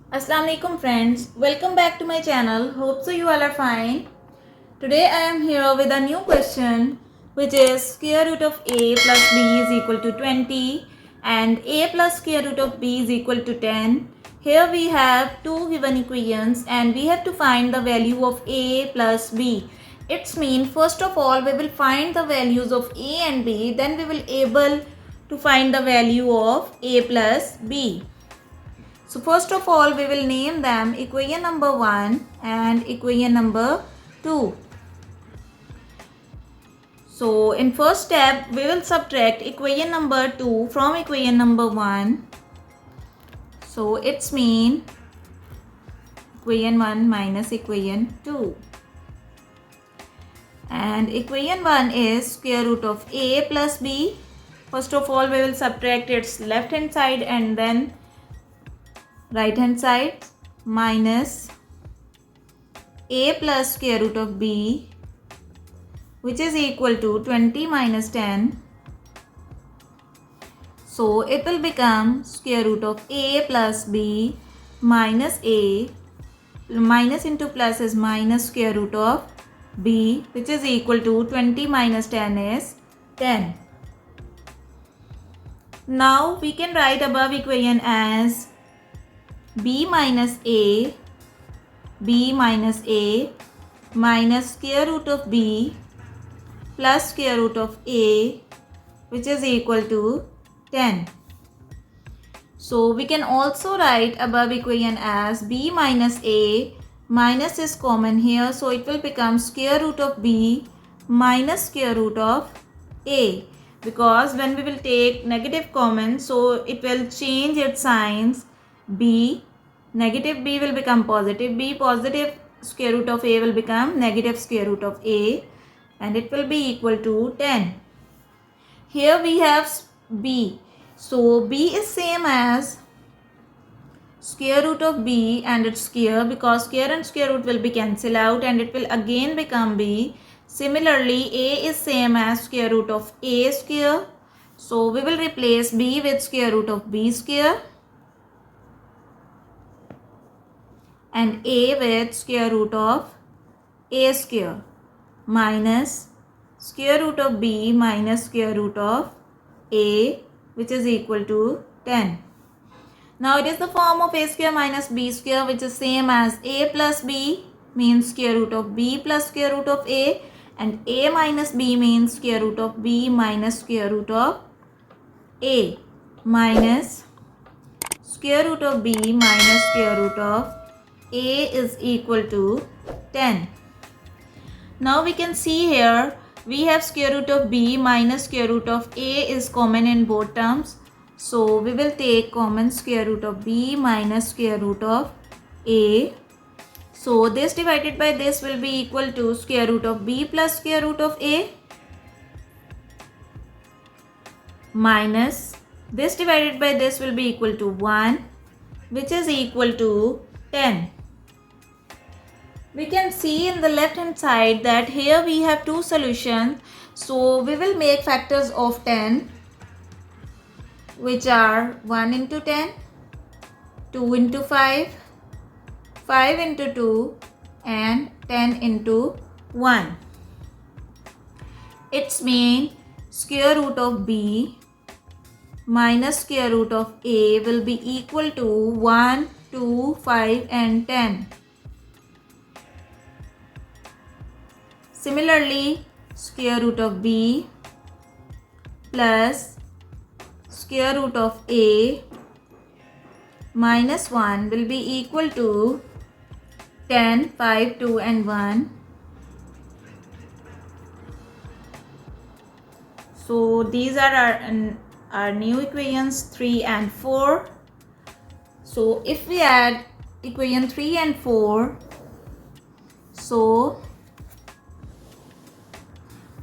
Assalamu alaikum friends, welcome back to my channel. Hope so you all are fine. Today I am here with a new question which is square root of a plus b is equal to 20 and a plus square root of b is equal to 10. Here we have two given equations and we have to find the value of a plus b. It's mean first of all we will find the values of a and b, then we will able to find the value of a plus b. So first of all we will name them equation number 1 and equation number 2. So in first step we will subtract equation number 2 from equation number 1. So it's mean equation 1 minus equation 2. And equation 1 is square root of a plus b. First of all we will subtract its left hand side and then right hand side minus a plus square root of b, which is equal to 20 minus 10. So it will become square root of a plus b minus a, minus into plus is minus square root of b, which is equal to 20 minus 10 is 10. Now we can write above equation as b minus a minus square root of b plus square root of a, which is equal to 10. So we can also write above equation as b minus a, minus is common here, so it will become square root of b minus square root of a, because when we will take negative common, so it will change its signs. B, negative b will become positive b, positive square root of a will become negative square root of a, and it will be equal to 10. Here we have b. So b is same as square root of b and its square, because square and square root will be cancelled out and it will again become b. Similarly, a is same as square root of a square. So we will replace b with square root of b square and a with square root of a square minus square root of b minus square root of a, which is equal to 10. Now it is the form of a square minus b square, which is same as a plus b means square root of b plus square root of a, and a minus b means square root of b minus square root of a, minus square root of b minus square root of a is equal to 10. Now we can see here we have square root of b minus square root of a is common in both terms. So we will take common square root of b minus square root of a. So this divided by this will be equal to square root of b plus square root of a minus this divided by this will be equal to 1, which is equal to 10. We can see in the left hand side that here we have two solutions. So we will make factors of 10, which are 1 into 10, 2 into 5, 5 into 2 and 10 into 1. It's mean square root of b minus square root of a will be equal to 1, 2, 5 and 10. Similarly, square root of b plus square root of a minus 1 will be equal to 10, 5, 2 and 1. So these are our new equations 3 and 4. So if we add equation 3 and 4, so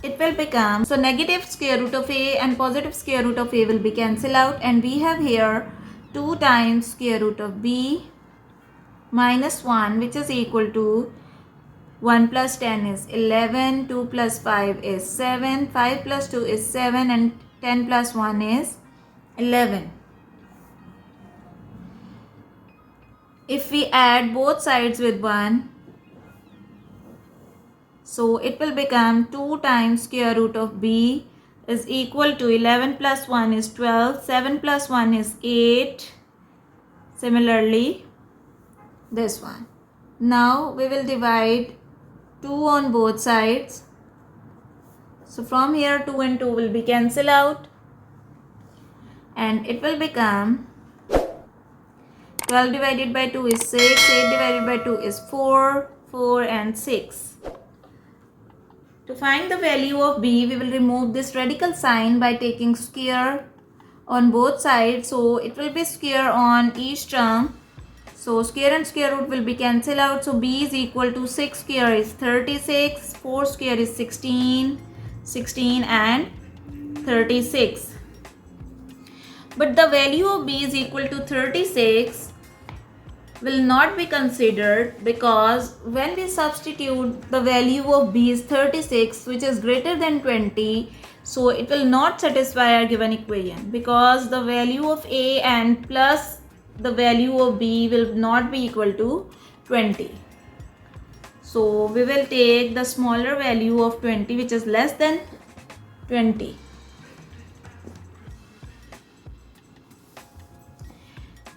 it will become, so negative square root of a and positive square root of a will be cancelled out, and we have here 2 times square root of b minus 1, which is equal to 1 plus 10 is 11, 2 plus 5 is 7, 5 plus 2 is 7 and 10 plus 1 is 11. If we add both sides with 1, so it will become 2 times square root of b is equal to 11 plus 1 is 12, 7 plus 1 is 8. Similarly, this one. Now we will divide 2 on both sides. So from here 2 and 2 will be cancelled out and it will become 12 divided by 2 is 6, 8 divided by 2 is 4, 4 and 6. To find the value of b, we will remove this radical sign by taking square on both sides. So it will be square on each term. So square and square root will be cancelled out. So b is equal to 6 square is 36, 4 square is 16, 16 and 36. But the value of b is equal to 36 will not be considered because when we substitute the value of b is 36 which is greater than 20, so it will not satisfy our given equation because the value of a and plus the value of b will not be equal to 20. So we will take the smaller value of 20 which is less than 20.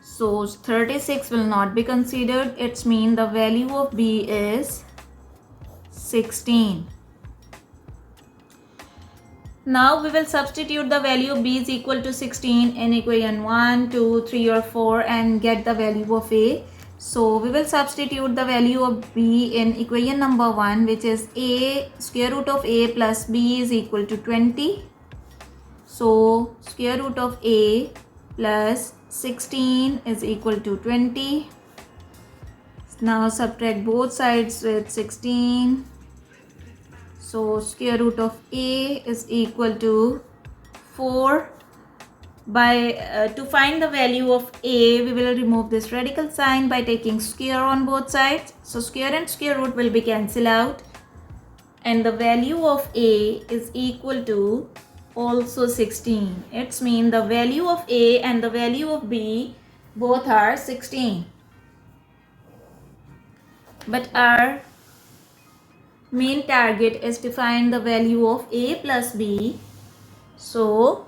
So 36 will not be considered. It means the value of b is 16. Now we will substitute the value of b is equal to 16 in equation 1, 2, 3 or 4 and get the value of a. So we will substitute the value of b in equation number 1 which is a square root of a plus b is equal to 20. So square root of a plus 16 is equal to 20. Now subtract both sides with 16. So square root of a is equal to 4. To find the value of a, we will remove this radical sign by taking square on both sides. So square and square root will be cancelled out. And the value of a is equal to also 16. It means the value of a and the value of b both are 16. But our main target is to find the value of a plus b. So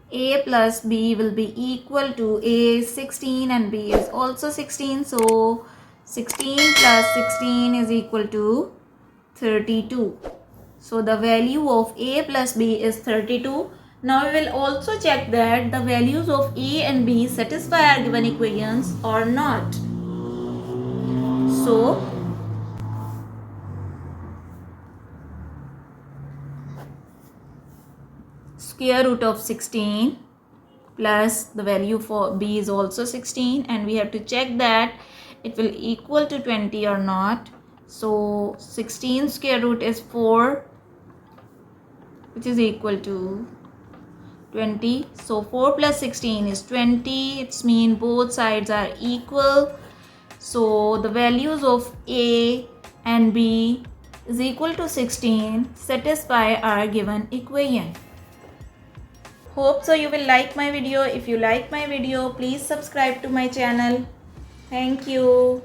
a plus b will be equal to a is 16 and b is also 16. So 16 plus 16 is equal to 32. So the value of a plus b is 32. Now we will also check that the values of a and b satisfy our given equations or not. So square root of 16 plus the value for b is also 16 and we have to check that it will equal to 20 or not. So 16 square root is 4 which is equal to 20. So 4 plus 16 is 20. It means both sides are equal. So the values of a and b is equal to 16 satisfy our given equation. Hope so you will like my video. If you like my video, please subscribe to my channel. Thank you.